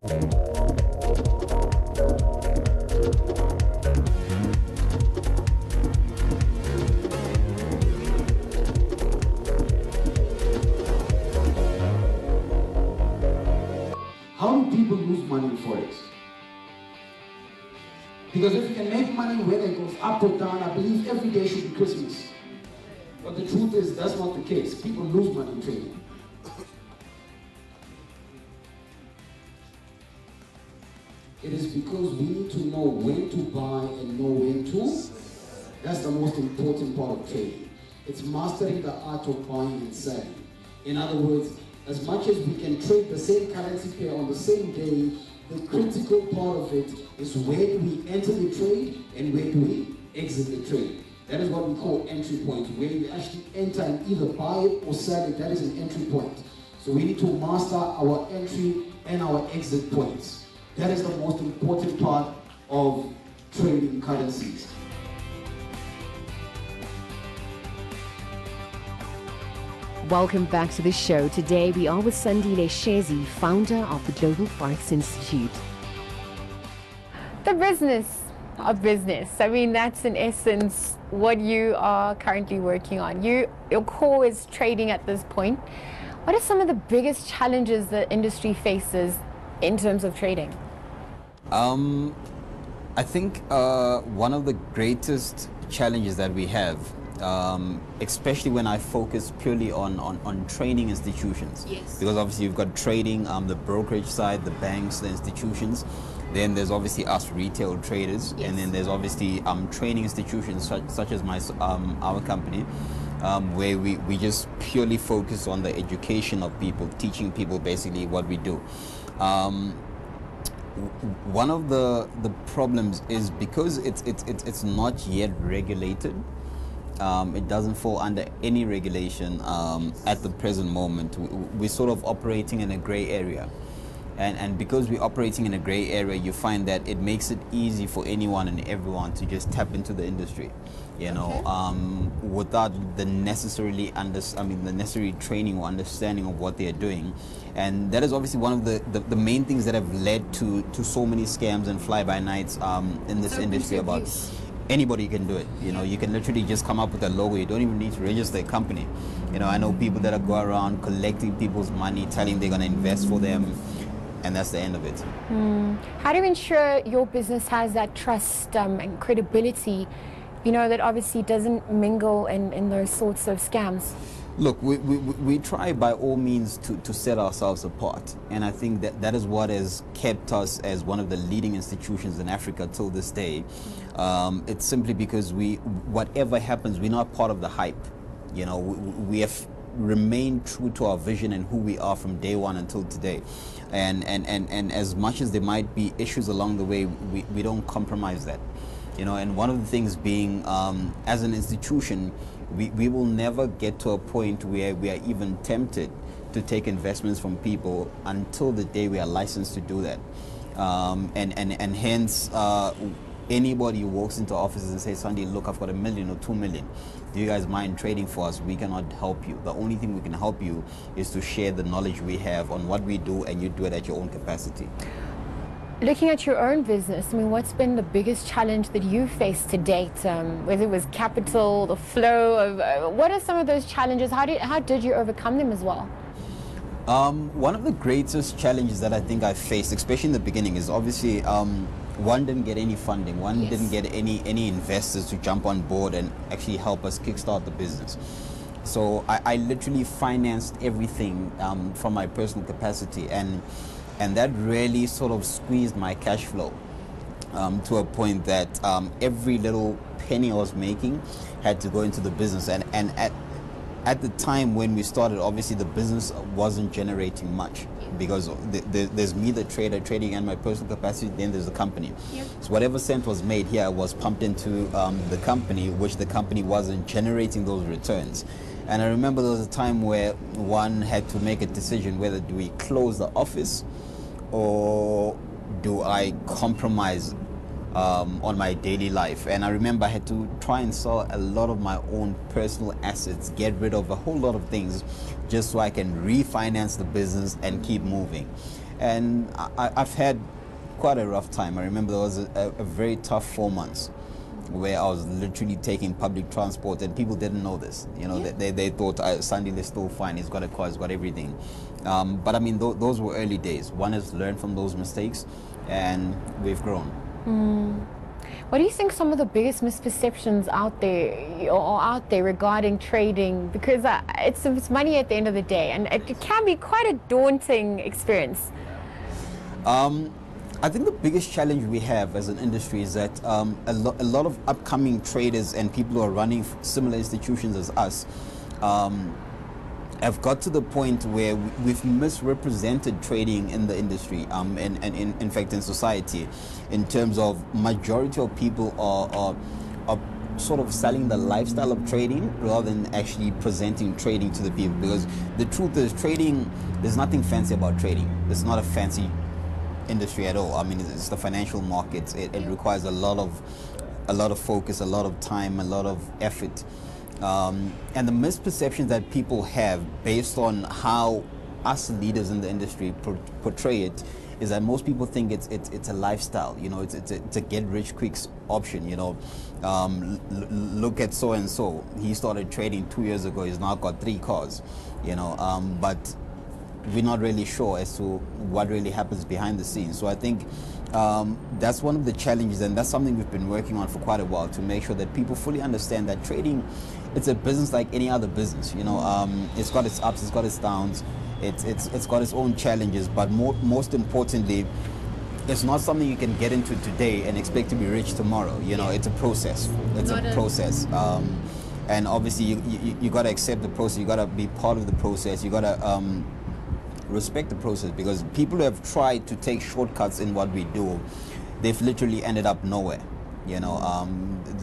How do people lose money in Forex? Because if you can make money whether it goes up or down, I believe every day should be Christmas. But the truth is, that's not the case. People lose money in trading. It is because we need to know when to buy and know when to. That's the most important part of trading. It's mastering the art of buying and selling. In other words, as much as we can trade the same currency pair on the same day, the critical part of it is where do we enter the trade and where do we exit the trade. That is what we call entry point, where you actually enter and either buy it or sell it. That is an entry point. So we need to master our entry and our exit points. That is the most important part of trading currencies. Welcome back to the show. Today we are with Sandile Shezi, founder of the Global Forex Institute. The business of business. I mean, that's in essence what you are currently working on. Your core is trading at this point. What are some of the biggest challenges the industry faces in terms of trading? I think one of the greatest challenges that we have, especially when I focus purely on training institutions. Yes. Because obviously you've got trading, the brokerage side, the banks, the institutions. Then there's obviously us retail traders, Yes. and then there's obviously training institutions such as our company, where we just purely focus on the education of people, teaching people basically what we do. One of the problems is because it's not yet regulated. It doesn't fall under any regulation at the present moment. We're sort of operating in a gray area. And because we're operating in a gray area, you find that it makes it easy for anyone and everyone to just tap into the industry, without the necessary training or understanding of what they're doing. And that is obviously one of the main things that have led to so many scams and fly-by-nights in this industry. About anybody can do it. You can literally just come up with a logo. You don't even need to register a company. I know people that go around collecting people's money, telling they're going to invest for them, and that's the end of it. How do you ensure your business has that trust and credibility, that obviously doesn't mingle in those sorts of scams? Look, we try by all means to set ourselves apart, and I think that is what has kept us as one of the leading institutions in Africa till this day. It's simply because whatever happens, we're not part of the hype. We have remained true to our vision and who we are from day one until today. And as much as there might be issues along the way, we don't compromise that. And one of the things being, as an institution, we will never get to a point where we are even tempted to take investments from people until the day we are licensed to do that. And hence, anybody who walks into offices and says, Sandy, look, I've got $1 million or $2 million. Do you guys mind trading for us? We cannot help you. The only thing we can help you is to share the knowledge we have on what we do, and you do it at your own capacity. Looking at your own business, what's been the biggest challenge that you faced to date? Whether it was capital, the flow of, what are some of those challenges? How did you overcome them as well? One of the greatest challenges that I think I faced, especially in the beginning, is obviously one didn't get any funding. One didn't get any investors to jump on board and actually help us kickstart the business. So I literally financed everything from my personal capacity, and that really sort of squeezed my cash flow to a point that every little penny I was making had to go into the business. And at the time when we started, obviously the business wasn't generating much, because there's me, the trader, trading, and my personal capacity, then there's the company. Yep. So whatever cent was made here was pumped into the company, which the company wasn't generating those returns. And I remember there was a time where one had to make a decision, whether do we close the office or do I compromise on my daily life. And I remember I had to try and sell a lot of my own personal assets, get rid of a whole lot of things, just so I can refinance the business and keep moving. And I've had quite a rough time. I remember there was a very tough 4 months where I was literally taking public transport, and people didn't know this. You know, they thought Sandile still fine. He's got a car, he's got everything. But I mean, those were early days. One has learned from those mistakes, and we've grown. What do you think some of the biggest misperceptions out there regarding trading? Because it's money at the end of the day, and it can be quite a daunting experience. I think the biggest challenge we have as an industry is that a lot of upcoming traders and people who are running similar institutions as us have got to the point where we've misrepresented trading in the industry, and in fact in society, in terms of majority of people are sort of selling the lifestyle of trading rather than actually presenting trading to the people. Because the truth is, trading, there's nothing fancy about trading. It's not a fancy industry at all. I mean, it's the financial markets. It requires a lot of focus, a lot of time, a lot of effort. And the misperceptions that people have based on how us leaders in the industry portray it is that most people think it's a lifestyle. You know, it's a get rich quick option. You know, look at so and so. He started trading 2 years ago. He's now got 3 cars. You know, but we're not really sure as to what really happens behind the scenes. So I think that's one of the challenges, and that's something we've been working on for quite a while, to make sure that people fully understand that trading, it's a business like any other business. You know, it's got its ups, it's got its downs, it's got its own challenges, but most importantly, it's not something you can get into today and expect to be rich tomorrow. You know, it's a process. It's a process. And obviously you got to accept the process. You got to be part of the process. You got to respect the process, because people who have tried to take shortcuts in what we do, they've literally ended up nowhere. You know,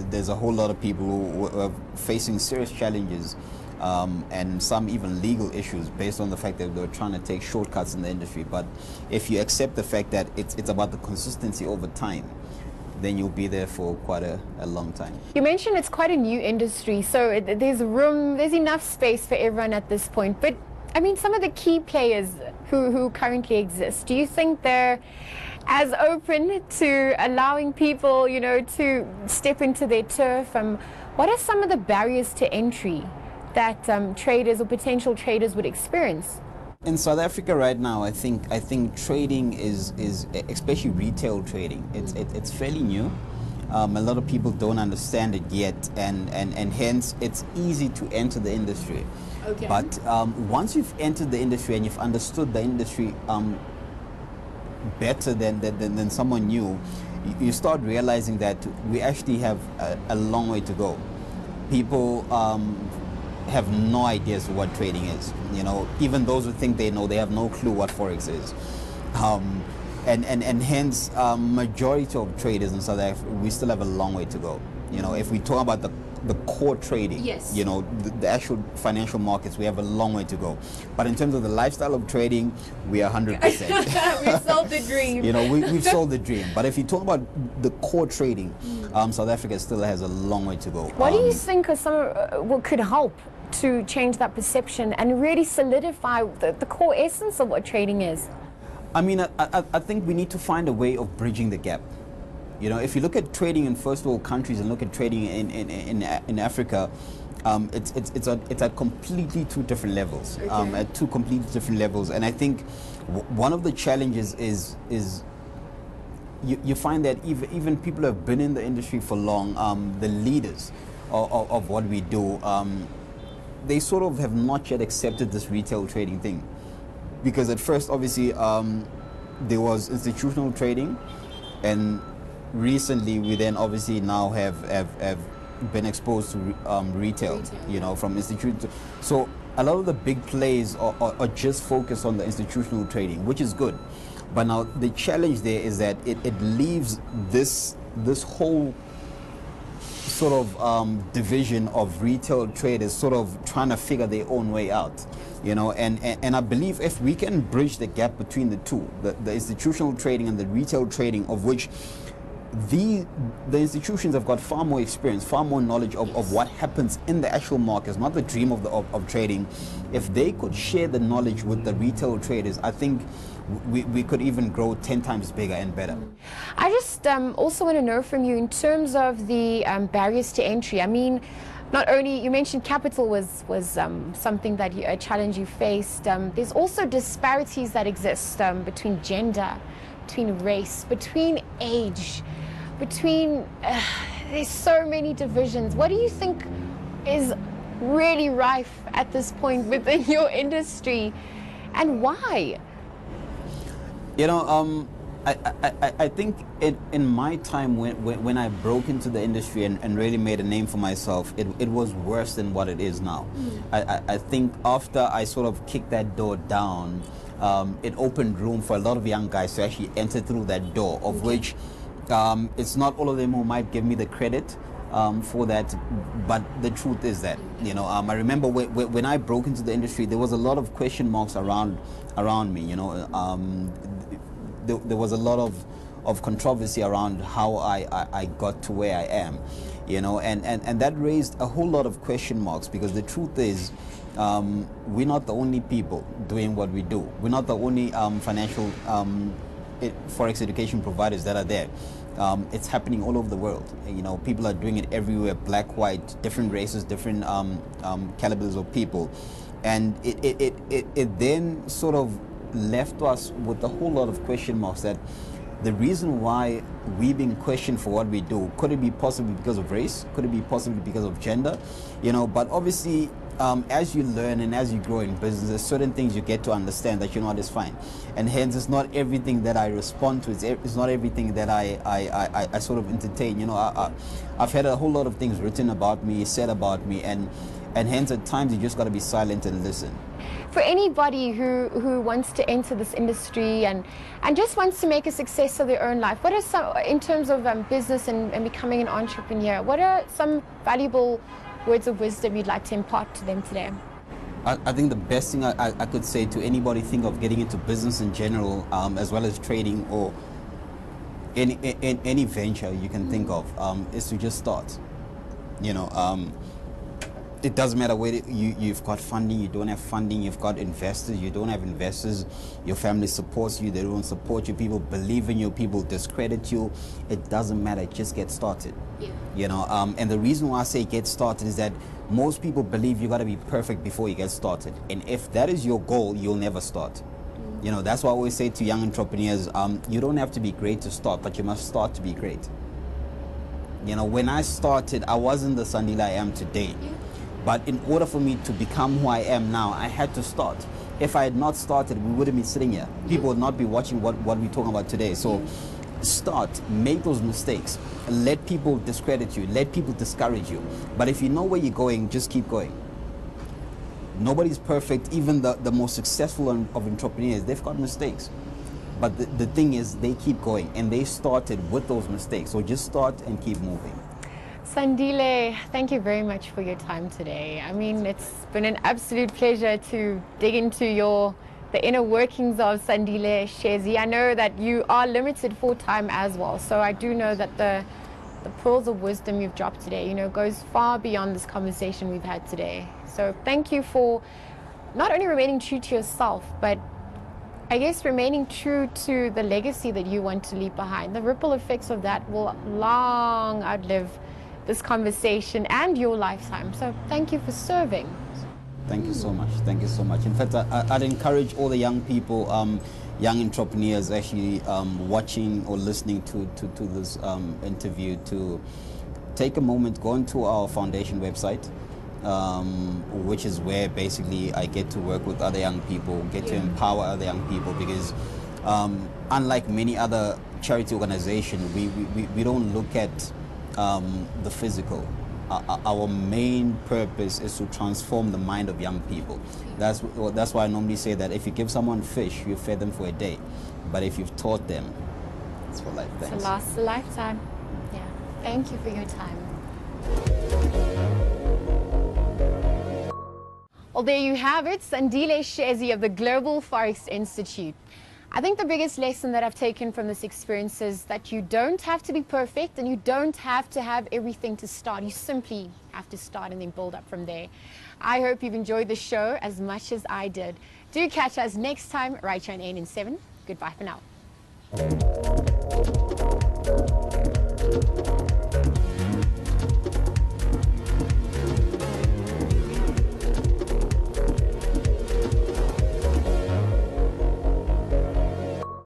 there's a whole lot of people who are facing serious challenges, and some even legal issues based on the fact that they're trying to take shortcuts in the industry. But if you accept the fact that it's about the consistency over time, then you'll be there for quite a long time. You mentioned it's quite a new industry, so there's enough space for everyone at this point. But I mean, some of the key players who currently exist, do you think they're as open to allowing people, you know, to step into their turf? What are some of the barriers to entry that traders or potential traders would experience? In South Africa right now, I think trading is especially retail trading. It's fairly new. A lot of people don't understand it yet, and hence it's easy to enter the industry. Okay. But once you've entered the industry and you've understood the industry better than someone new, you start realizing that we actually have a long way to go. People have no idea as to what trading is. You know, even those who think they know, they have no clue what Forex is. And hence, majority of traders in South Africa, we still have a long way to go. You know, if we talk about the core trading, yes, you know, the actual financial markets, we have a long way to go. But in terms of the lifestyle of trading, we are 100%. We've sold the dream. You know, we've sold the dream. But if you talk about the core trading, South Africa still has a long way to go. What do you think are some what could help to change that perception and really solidify the core essence of what trading is? I mean, I think we need to find a way of bridging the gap. You know, if you look at trading in first world countries and look at trading in Africa, it's at completely 2 different levels. Okay. At 2 completely different levels. And I think one of the challenges is you find that even people who have been in the industry for long, the leaders of what we do, they sort of have not yet accepted this retail trading thing. Because at first, obviously, there was institutional trading, and recently we then obviously now have been exposed to retail, you know, from institutional. So a lot of the big plays are just focused on the institutional trading, which is good. But now the challenge there is that it leaves this whole sort of division of retail traders sort of trying to figure their own way out. You know, and I believe if we can bridge the gap between the two, the institutional trading and the retail trading, of which the institutions have got far more experience, far more knowledge of what happens in the actual markets, not the dream of trading. If they could share the knowledge with the retail traders, I think we could even grow 10 times bigger and better. I just also want to know from you in terms of the barriers to entry. I mean, not only you mentioned capital was something that a challenge you faced. There's also disparities that exist between gender, between race, between age, between there's so many divisions. What do you think is really rife at this point within your industry, and why? You know, I think in my time when I broke into the industry and really made a name for myself, it was worse than what it is now. I think after I sort of kicked that door down, it opened room for a lot of young guys to actually enter through that door, of which it's not all of them who might give me the credit for that, but the truth is that, you know, I remember when I broke into the industry, there was a lot of question marks around me, you know. There was a lot of controversy around how I got to where I am, you know, and that raised a whole lot of question marks, because the truth is, we're not the only people doing what we do. We're not the only financial forex education providers that are there. It's happening all over the world. You know, people are doing it everywhere, black, white, different races, different calibers of people. And it then sort of left us with a whole lot of question marks, that the reason why we're being questioned for what we do, could it be possibly because of race? Could it be possibly because of gender? You know, but obviously, as you learn and as you grow in business, there's certain things you get to understand that, you know what, is fine. And hence, it's not everything that I respond to, it's not everything that I sort of entertain. You know, I've had a whole lot of things written about me, said about me, and hence at times you just got to be silent and listen. For anybody who wants to enter this industry and just wants to make a success of their own life, what are some, in terms of business and becoming an entrepreneur, what are some valuable words of wisdom you'd like to impart to them today? I think the best thing I could say to anybody think of getting into business in general, as well as trading or any venture you can think of, is to just start. You know, it doesn't matter whether you've got funding, you don't have funding, you've got investors, you don't have investors, your family supports you, they don't support you, people believe in you, people discredit you. It doesn't matter, just get started. Yeah. You know, and the reason why I say get started is that most people believe you got to be perfect before you get started. And if that is your goal, you'll never start. You know, that's why I always say to young entrepreneurs, you don't have to be great to start, but you must start to be great. You know, when I started, I wasn't the Sandile I am today. Yeah. But in order for me to become who I am now, I had to start. If I had not started, we wouldn't be sitting here. People would not be watching what we're talking about today. So start, make those mistakes. Let people discredit you. Let people discourage you. But if you know where you're going, just keep going. Nobody's perfect. Even the most successful of entrepreneurs, they've got mistakes. But the thing is, they keep going. And they started with those mistakes. So just start and keep moving. Sandile, thank you very much for your time today. I mean, it's been an absolute pleasure to dig into the inner workings of Sandile Shezi. I know that you are limited for time as well, so I do know that the pearls of wisdom you've dropped today, you know, goes far beyond this conversation we've had today. So thank you for not only remaining true to yourself, but I guess remaining true to the legacy that you want to leave behind. The ripple effects of that will long outlive this conversation and your lifetime. So thank you for serving. Thank you so much. Thank you so much. In fact, I'd encourage all the young people, young entrepreneurs actually watching or listening to this interview to take a moment, go into our foundation website, which is where basically I get to work with other young people, get to empower other young people, because unlike many other charity organizations, we don't look at the physical. Our main purpose is to transform the mind of young people. That's why I normally say that if you give someone fish, you feed them for a day, but if you've taught them, it's for life. Thanks. It lasts a lifetime. Yeah. Thank you for your time. Well, there you have it, Sandile Shezi of the Global Forex Institute. I think the biggest lesson that I've taken from this experience is that you don't have to be perfect and you don't have to have everything to start. You simply have to start and then build up from there. I hope you've enjoyed the show as much as I did. Do catch us next time right here on ANN7. Goodbye for now.